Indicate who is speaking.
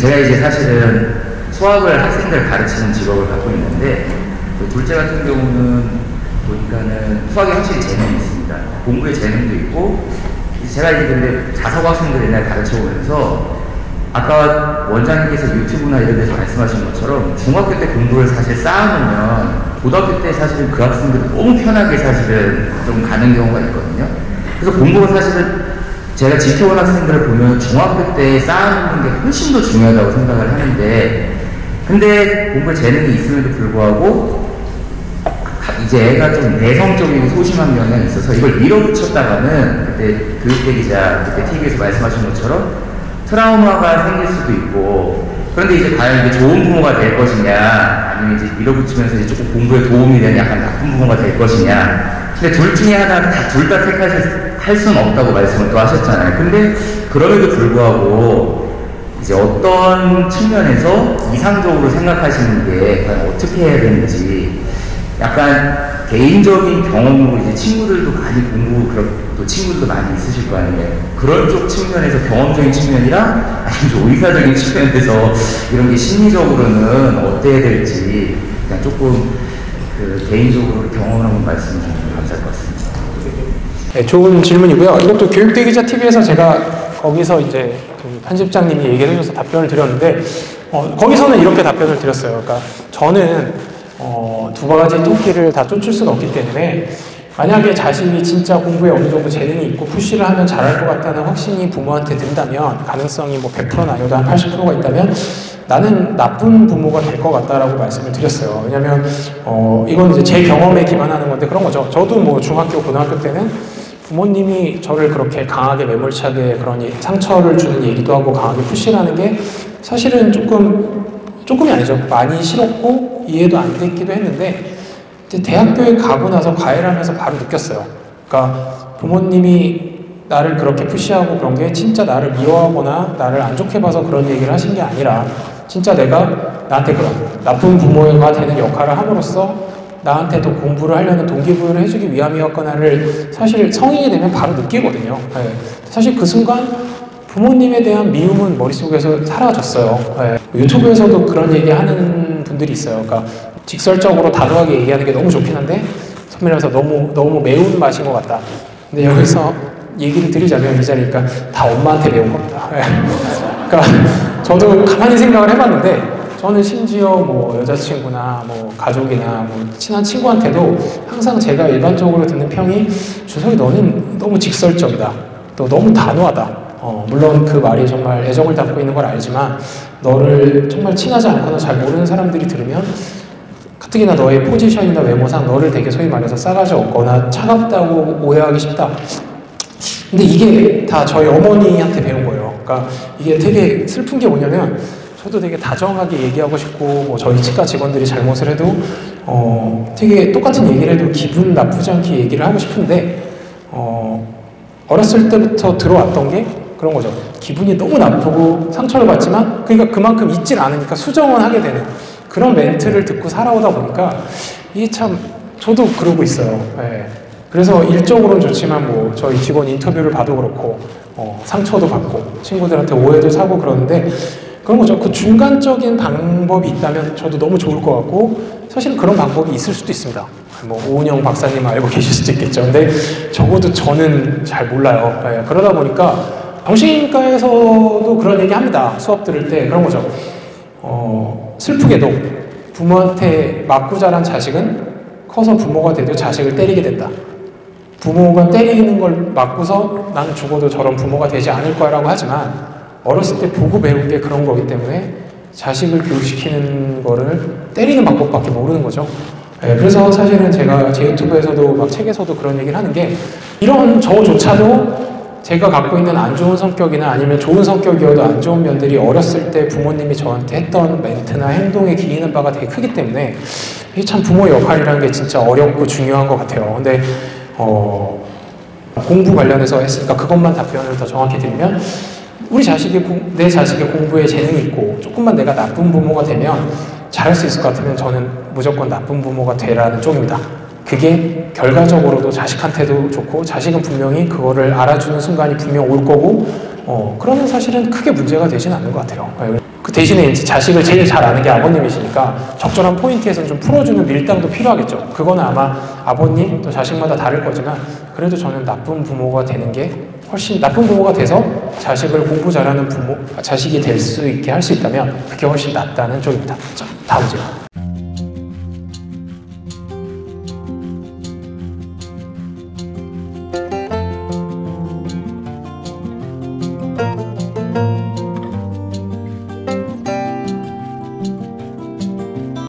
Speaker 1: 제가 이제 사실은 수학을 학생들 가르치는 직업을 갖고 있는데, 둘째 같은 경우는 보니까는 수학에 확실히 재능이 있습니다. 공부에 재능도 있고, 제가 이제 근데 자석 학생들 옛날에 가르쳐 오면서 아까 원장님께서 유튜브나 이런 데서 말씀하신 것처럼 중학교 때 공부를 사실 쌓아놓으면 고등학교 때 사실은 그 학생들이 너무 편하게 사실은 좀 가는 경우가 있거든요. 그래서 공부가 사실은 제가 지켜본 학생들을 보면 중학교 때 쌓아놓는 게 훨씬 더 중요하다고 생각을 하는데, 근데 공부에 재능이 있음에도 불구하고 이제 애가 좀 내성적이고 소심한 면이 있어서 이걸 밀어붙였다가는 그때 교육대 기자 그때 TV에서 말씀하신 것처럼 트라우마가 생길 수도 있고, 그런데 이제 과연 이제 좋은 부모가 될 것이냐, 아니면 이제 밀어붙이면서 이제 조금 공부에 도움이 되는 약간 나쁜 부모가 될 것이냐. 근데 둘 중에 하나 둘 다 택할 수는 없다고 말씀을 또 하셨잖아요. 근데 그럼에도 불구하고 이제 어떤 측면에서 이상적으로 생각하시는 게 과연 어떻게 해야 되는지, 약간 개인적인 경험으로 이제 친구들도 많이 공부, 또 친구들도 많이 있으실 거 아니에요. 그런 쪽 측면에서 경험적인 측면이랑 아니면 의사적인 측면에서 이런 게 심리적으로는 어때야 될지 그냥 조금 그 개인적으로 경험을 한번 말씀해 주시면 감사할 것 같습니다.
Speaker 2: 네, 좋은 질문이고요. 이것도 교육대 기자 TV에서 제가 거기서 이제 편집장님이 얘기해 주셔서 답변을 드렸는데, 거기서는 이렇게 답변을 드렸어요. 그러니까 저는 두 가지 토끼를 다 쫓을 수는 없기 때문에, 만약에 자신이 진짜 공부에 어느 정도 재능이 있고 푸시를 하면 잘할 것 같다는 확신이 부모한테 든다면, 가능성이 뭐 100%나 아니어도 한 80%가 있다면 나는 나쁜 부모가 될 것 같다라고 말씀을 드렸어요. 왜냐면 이건 이제 제 경험에 기반하는 건데 그런 거죠. 저도 뭐 중학교, 고등학교 때는 부모님이 저를 그렇게 강하게 매몰차게 그런 상처를 주는 얘기도 하고 강하게 푸시를 하는 게 사실은 조금이 아니죠. 많이 싫었고 이해도 안 됐기도 했는데, 대학교에 가고 나서 과외를 하면서 바로 느꼈어요. 그러니까 부모님이 나를 그렇게 푸시하고 그런 게 진짜 나를 미워하거나 나를 안 좋게 봐서 그런 얘기를 하신 게 아니라, 진짜 내가 나한테 그런 나쁜 부모가 되는 역할을 함으로써 나한테 또 공부를 하려는 동기부여를 해주기 위함이었거나를 사실 성인이 되면 바로 느끼거든요. 네. 사실 그 순간 부모님에 대한 미움은 머릿속에서 사라졌어요. 네. 유튜브에서도 그런 얘기 하는 분들이 있어요. 그러니까 직설적으로 단호하게 얘기하는 게 너무 좋긴 한데 선배님께서 너무 매운 맛인 것 같다. 근데 여기서 얘기를 드리자면 이 자리니까 다 엄마한테 매운 겁니다. 네. 그러니까 저도 가만히 생각을 해봤는데, 저는 심지어 뭐 여자친구나 뭐 가족이나 뭐 친한 친구한테도 항상 제가 일반적으로 듣는 평이, 주석이 너는 너무 직설적이다, 또 너무 단호하다. 물론 그 말이 정말 애정을 담고 있는 걸 알지만 너를 정말 친하지 않거나 잘 모르는 사람들이 들으면 가뜩이나 너의 포지션이나 외모상 너를 되게 소위 말해서 싸가지 없거나 차갑다고 오해하기 쉽다. 근데 이게 다 저희 어머니한테 배운 거예요. 그러니까 이게 되게 슬픈 게 뭐냐면, 저도 되게 다정하게 얘기하고 싶고 뭐 저희 치과 직원들이 잘못을 해도 되게 똑같은 얘기를 해도 기분 나쁘지 않게 얘기를 하고 싶은데, 어렸을 때부터 들어왔던 게 그런 거죠. 기분이 너무 나쁘고 상처를 받지만 그러니까 그만큼 잊질 않으니까 수정은 하게 되는 그런 멘트를 듣고 살아오다 보니까 이게 참, 저도 그러고 있어요. 네. 그래서 일적으로는 좋지만 뭐 저희 직원 인터뷰를 봐도 그렇고 상처도 받고 친구들한테 오해도 사고 그러는데, 그런 거죠. 그 중간적인 방법이 있다면 저도 너무 좋을 것 같고, 사실 그런 방법이 있을 수도 있습니다. 뭐 오은영 박사님 알고 계실 수도 있겠죠. 근데 적어도 저는 잘 몰라요. 네. 그러다 보니까 정신과에서도 그런 얘기 합니다. 수업 들을 때 그런 거죠. 슬프게도 부모한테 맞고 자란 자식은 커서 부모가 돼도 자식을 때리게 된다. 부모가 때리는 걸 맞고서 난 죽어도 저런 부모가 되지 않을 거라고 하지만, 어렸을 때 보고 배운 게 그런 거기 때문에 자식을 교육시키는 거를 때리는 방법밖에 모르는 거죠. 네, 그래서 사실은 제가 제 유튜브에서도 막 책에서도 그런 얘기를 하는 게, 이런 저조차도 제가 갖고 있는 안 좋은 성격이나 아니면 좋은 성격이어도 안 좋은 면들이 어렸을 때 부모님이 저한테 했던 멘트나 행동에 기이는 바가 되게 크기 때문에, 이게 참 부모의 역할이라는 게 진짜 어렵고 중요한 것 같아요. 근데 공부 관련해서 했으니까 그것만 답변을 더 정확히 드리면, 내 자식의 공부에 재능이 있고 조금만 내가 나쁜 부모가 되면 잘할 수 있을 것 같으면 저는 무조건 나쁜 부모가 되라는 쪽입니다. 그게 결과적으로도 자식한테도 좋고, 자식은 분명히 그거를 알아주는 순간이 분명 올 거고, 그러면 사실은 크게 문제가 되진 않는 것 같아요. 그 대신에 이제 자식을 제일 잘 아는 게 아버님이시니까 적절한 포인트에서는 좀 풀어주는 밀당도 필요하겠죠. 그거는 아마 아버님 또 자식마다 다를 거지만 그래도 저는 나쁜 부모가 되는 게 훨씬 나쁜 부모가 돼서 자식을 공부 잘하는 부모, 자식이 될 수 있게 할 수 있다면 그게 훨씬 낫다는 쪽입니다. 자, 다음 질문.